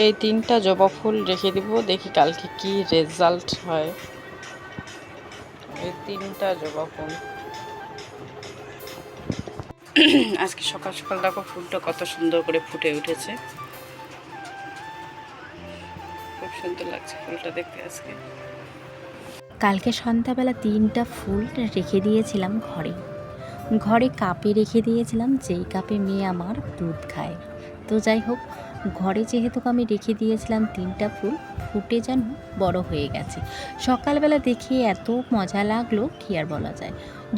এই 3টা জবা ফুল রেখে দিব, দেখি কালকে কি রেজাল্ট হয়। এই 3টা জবা ফুল আজকে সকাল সকাল দেখো ফুলটা কত সুন্দর করে ফুটে উঠেছে, খুব সুন্দর লাগছে ফুলটা দেখতে আজকে। কালকে সন্ধ্যাবেলা 3টা ফুল রেখে দিয়েছিলাম ঘরে ঘরে কাপে রেখে দিয়েছিলাম, যেই কাপে মেয়ে আমার দুধ খায়। তো যাই হোক, ঘরে যেহেতু আমি রেখে দিয়েছিলাম 3টা ফুল ফুটে যেন বড় হয়ে গেছে। সকালবেলা দেখে এত মজা লাগলো কি আর বলা যায়।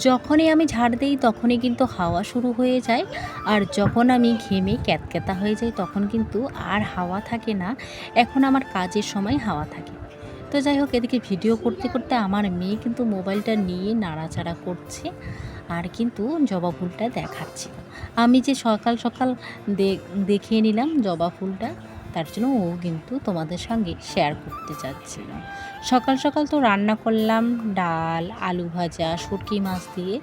যখনই আমি ঝাড় দিই তখনই কিন্তু হাওয়া শুরু হয়ে যায়, আর যখন আমি ঘেমে ক্যাতক্যাতা হয়ে যাই তখন কিন্তু আর হাওয়া থাকে না। এখন আমার কাজের সময় হাওয়া থাকে। তো যাই হোক, এদিকে ভিডিও করতে করতে আমার মেয়ে কিন্তু মোবাইলটা নিয়ে নাড়াচাড়া করছে আর কিন্তু জবা ফুলটা দেখাচ্ছিল। আমি যে সকাল সকাল দেখিয়ে নিলাম জবা ফুলটা, তার জন্য ও কিন্তু তোমাদের সঙ্গে শেয়ার করতে চাচ্ছিল। সকাল সকাল তো রান্না করলাম ডাল, আলু ভাজা, শুটকি মাছ দিয়ে।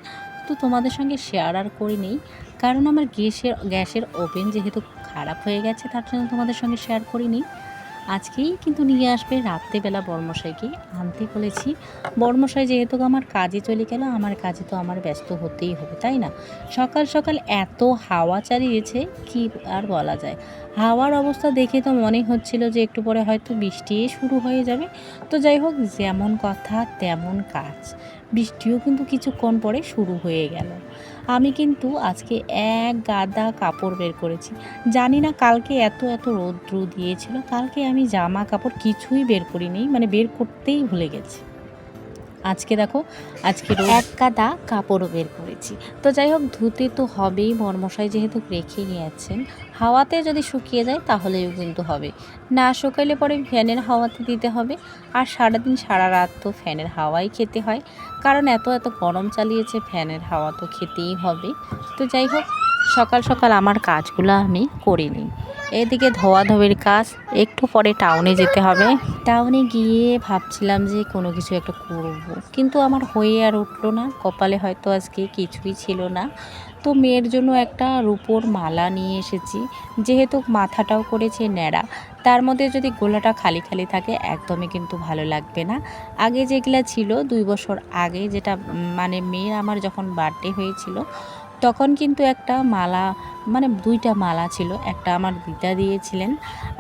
তো তোমাদের সঙ্গে শেয়ার আর করিনি, কারণ আমার গ্যাসের ওভেন যেহেতু খারাপ হয়ে গেছে, তার জন্য তোমাদের সঙ্গে শেয়ার করিনি। আজকেই কিন্তু নিয়ে আসবে রাত্রেবেলা বড়মশাইকে আনতে বলেছি। বড়মশাই যেহেতু আমার কাজে চলে গেল, আমার কাজে তো আমার ব্যস্ত হতেই হবে, তাই না? সকাল সকাল এত হাওয়া চালিয়েছে কি আর বলা যায়। হাওয়ার অবস্থা দেখে তো মনে হচ্ছিল যে একটু পরে হয়তো বৃষ্টি শুরু হয়ে যাবে। তো যাই হোক, যেমন কথা তেমন কাজ, বৃষ্টিও কিন্তু কিছুক্ষণ পরে শুরু হয়ে গেল। আমি কিন্তু আজকে এক গাদা কাপড় বের করেছি। জানি না কালকে এত এত রৌদ্র দিয়েছিল, কালকে আমি জামা কাপড় কিছুই বের করিনি, মানে বের করতেই ভুলে গেছি। আজকে দেখো, আজকে এক গাদা কাপড়ও বের করেছি। তো যাই হোক, ধুতে তো হবেই, বরমশাই যেহেতু রেখে গিয়েছেন। হাওয়াতে যদি শুকিয়ে যায় তাহলেও কিন্তু হবে, না শুকাইলে পরে ফ্যানের হাওয়াতে দিতে হবে। আর সারাদিন সারা রাত তো ফ্যানের হাওয়াই খেতে হয়, কারণ এত এত গরম চালিয়েছে, ফ্যানের হাওয়া তো খেতেই হবে। তো যাই হোক, সকাল সকাল আমার কাজগুলো আমি করে নিই। এদিকে ধোয়াধুয়ির কাজ, একটু পরে টাউনে যেতে হবে। টাউনে গিয়ে ভাবছিলাম যে কোনো কিছু একটা করব, কিন্তু আমার হয়ে আর উঠলো না। কপালে হয়তো আজকে কিছুই ছিল না। তো মেয়ের জন্য একটা রূপোর মালা নিয়ে এসেছি। যেহেতু মাথাটাও করেছে ন্যাড়া, তার মধ্যে যদি গোলাটা খালি খালি থাকে একদমই কিন্তু ভালো লাগবে না। আগে যেগুলা ছিল 2 বছর আগে, যেটা মানে মেয়ের আমার যখন বার্থডে হয়েছিল, তখন কিন্তু একটা মালা, মানে 2টা মালা ছিল। একটা আমার দিদা দিয়েছিলেন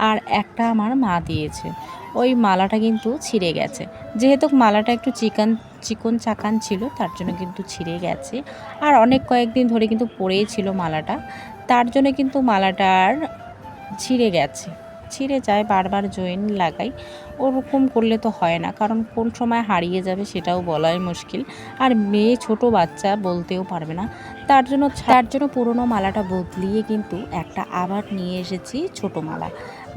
আর একটা আমার মা দিয়েছে। ওই মালাটা কিন্তু ছিঁড়ে গেছে। যেহেতু মালাটা একটু চিকন চাকান ছিল, তার জন্য কিন্তু ছিঁড়ে গেছে। আর অনেক কয়েকদিন ধরে কিন্তু পরেই ছিল মালাটা, তার জন্য কিন্তু মালাটার ছিঁড়ে গেছে। ছিঁড়ে যায়, বারবার জয়েন লাগাই। ওরকম করলে তো হয় না, কারণ কোন সময় হারিয়ে যাবে সেটাও বলাই মুশকিল। আর মেয়ে ছোট বাচ্চা, বলতেও পারবে না। তার জন্য পুরনো মালাটা বদলিয়ে কিন্তু একটা আবার নিয়ে এসেছি ছোট মালা।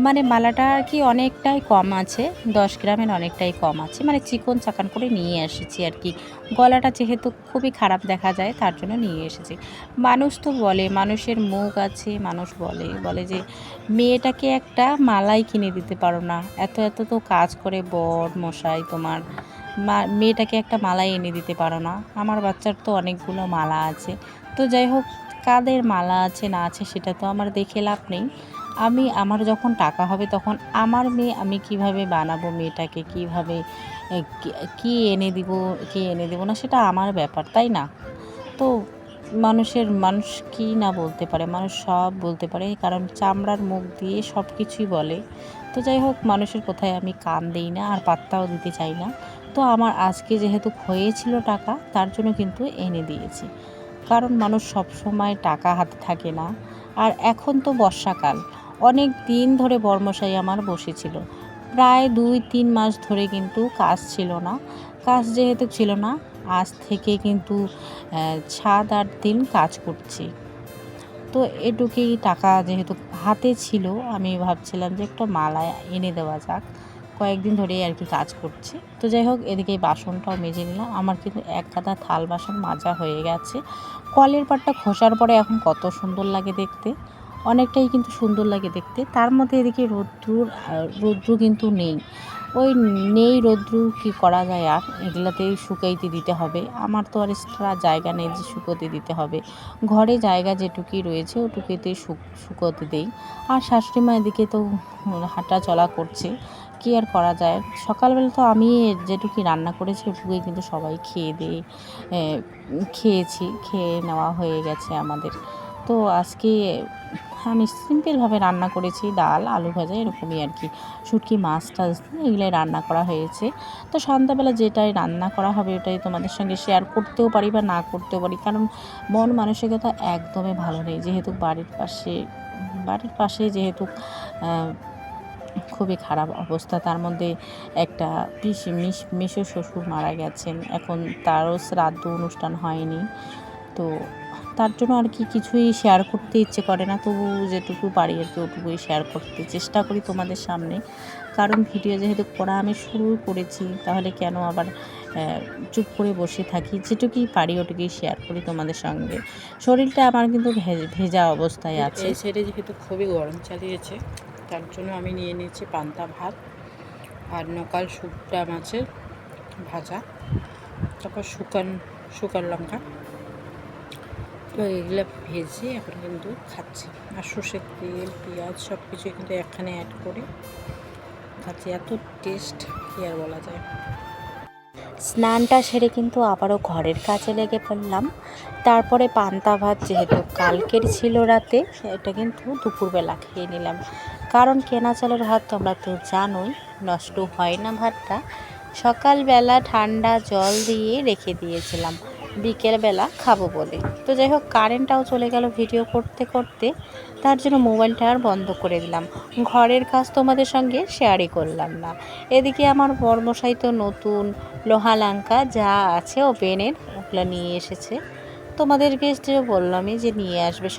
মানে মালাটা আর কি অনেকটাই কম আছে, 10 গ্রামের অনেকটাই কম আছে, মানে চিকন চাকান করে নিয়ে এসেছি আর কি। গলাটা যেহেতু খুবই খারাপ দেখা যায়, তার জন্য নিয়ে এসেছি। মানুষ তো বলে, মানুষের মুখ আছে, মানুষ বলে বলে যে মেয়েটাকে একটা মালাই কিনে দিতে পারো না, এত এত তো কাজ করে বর মশাই তোমার, মেয়েটাকে একটা মালাই এনে দিতে পারো না। আমার বাচ্চার তো অনেকগুলো মালা আছে। তো যাই হোক, কাদের মালা আছে না আছে সেটা তো আমার দেখে লাভ নেই। আমার যখন টাকা হবে তখন আমার মেয়ে আমি কিভাবে বানাবো, মেয়েটাকে কিভাবে কি এনে দিব, কি এনে দেবো না, সেটা আমার ব্যাপার, তাই না? তো মানুষ কি না বলতে পারে, মানুষ সব বলতে পারে, কারণ চামড়ার মুখ দিয়ে সব কিছুই বলে। তো যাই হোক, মানুষের কথায় আমি কান দিই না আর পাত্তাও দিতে চাই না। তো আমার আজকে যেহেতু হয়েছিল টাকা, তার জন্য কিন্তু এনে দিয়েছি। কারণ মানুষ সব সময় টাকা হাতে থাকে না। আর এখন তো বর্ষাকাল, অনেক দিন ধরে বর্মশাই আমার বসেছিল, প্রায় 2-3 মাস ধরে কিন্তু কাজ ছিল না। কাজ যেহেতু ছিল না, আজ থেকে কিন্তু 7-8 দিন কাজ করছি। তো এটুকুই টাকা যেহেতু হাতে ছিল, আমি ভাবছিলাম যে একটা মালা এনে দেওয়া যাক। কয়েকদিন ধরেই আর কি কাজ করছি। তো যাই হোক, এদিকে বাসনটাও মেজে নিলাম। আমার কিন্তু এক গাদা থাল বাসন মাজা হয়ে গেছে। কলের পাটটা খোসার পরে এখন কত সুন্দর লাগে দেখতে। অনেকটাই কিন্তু সুন্দর লাগে দেখতে। তার মধ্যে এদিকে রৌদ্র কিন্তু নেই। ওই নেই রৌদ্র কী করা যায় আর, এগুলাতেই শুকাইতে দিতে হবে। আমার তো আর এক্সট্রা জায়গা নেই যে শুকোতে দিতে হবে। ঘরে জায়গা যেটুকুই রয়েছে ওটুকুতেই শুকোতে দেই। আর শাশুড়ি মা এদিকে তো হাঁটা চলা করছে, কী আর করা যায়। সকালবেলা তো আমি যেটুকুই রান্না করেছি ওটুকুই কিন্তু সবাই খেয়েছি, খেয়ে নেওয়া হয়ে গেছে আমাদের। তো আজকে আমি সিম্পলভাবে রান্না করেছি, ডাল আলু ভাজা এরকমই আর কি, শুটকি মাছ টাছ এগুলোই রান্না করা হয়েছে। তো সন্ধ্যাবেলা যেটাই রান্না করা হবে ওটাই তোমাদের সঙ্গে শেয়ার করতেও পারি বা না করতেও পারি, কারণ মন মানসিকতা একদমই ভালো নেই। যেহেতু বাড়ির পাশে যেহেতু খুবই খারাপ অবস্থা, তার মধ্যে একটা মেসো শ্বশুর মারা গেছেন, এখন তারও শ্রাদ্ধ অনুষ্ঠান হয়নি। তো তার জন্য আর কি কিছুই শেয়ার করতে ইচ্ছে করে না, তবু যেটুকু পারি আর কি ওটুকুই শেয়ার করতে চেষ্টা করি তোমাদের সামনে। কারণ ভিডিও যেহেতু করা আমি শুরু করেছি, তাহলে কেন আবার চুপ করে বসে থাকি, যেটুকুই পারি ওটুকুই শেয়ার করি তোমাদের সঙ্গে। শরীরটা আমার কিন্তু ভেজা অবস্থায় আছে। এই সাইডে যেহেতু খুবই গরম চালিয়েছে, তার জন্য আমি নিয়ে নিয়েছি পান্তা ভাত আর নকাল শুকনা মাছের ভাজা, তারপর শুকান লঙ্কা। তো এগুলো ভেজে এখন কিন্তু খাচ্ছি, আর সর্ষের তেল পেঁয়াজ সব কিছু কিন্তু এখানে অ্যাড করে খাচ্ছি। এত টেস্ট কী আর বলা যায়। স্নানটা সেরে কিন্তু আবারও ঘরের কাজে লেগে পড়লাম। তারপরে পান্তা ভাত যেহেতু কালকের ছিল রাতে, এটা কিন্তু দুপুরবেলা খেয়ে নিলাম। কারণ কেনা চালের ভাত তোমরা তো জানোই, নষ্ট হয় না ভাতটা। সকালবেলা ঠান্ডা জল দিয়ে রেখে দিয়েছিলাম, বিকেলবেলা খাবো বলে। তো যাই হোক, কারেন্টটাও চলে গেল ভিডিও করতে করতে, তার জন্য মোবাইলটা আর বন্ধ করে দিলাম। ঘরের কাজ তোমাদের সঙ্গে শেয়ারই করলাম না। এদিকে আমার বরমশাই তো নতুন লোহা লঙ্কা যা আছে ওভেনের ওগুলো নিয়ে এসেছে। তোমাদেরকে যে বললামই যে নিয়ে আসবে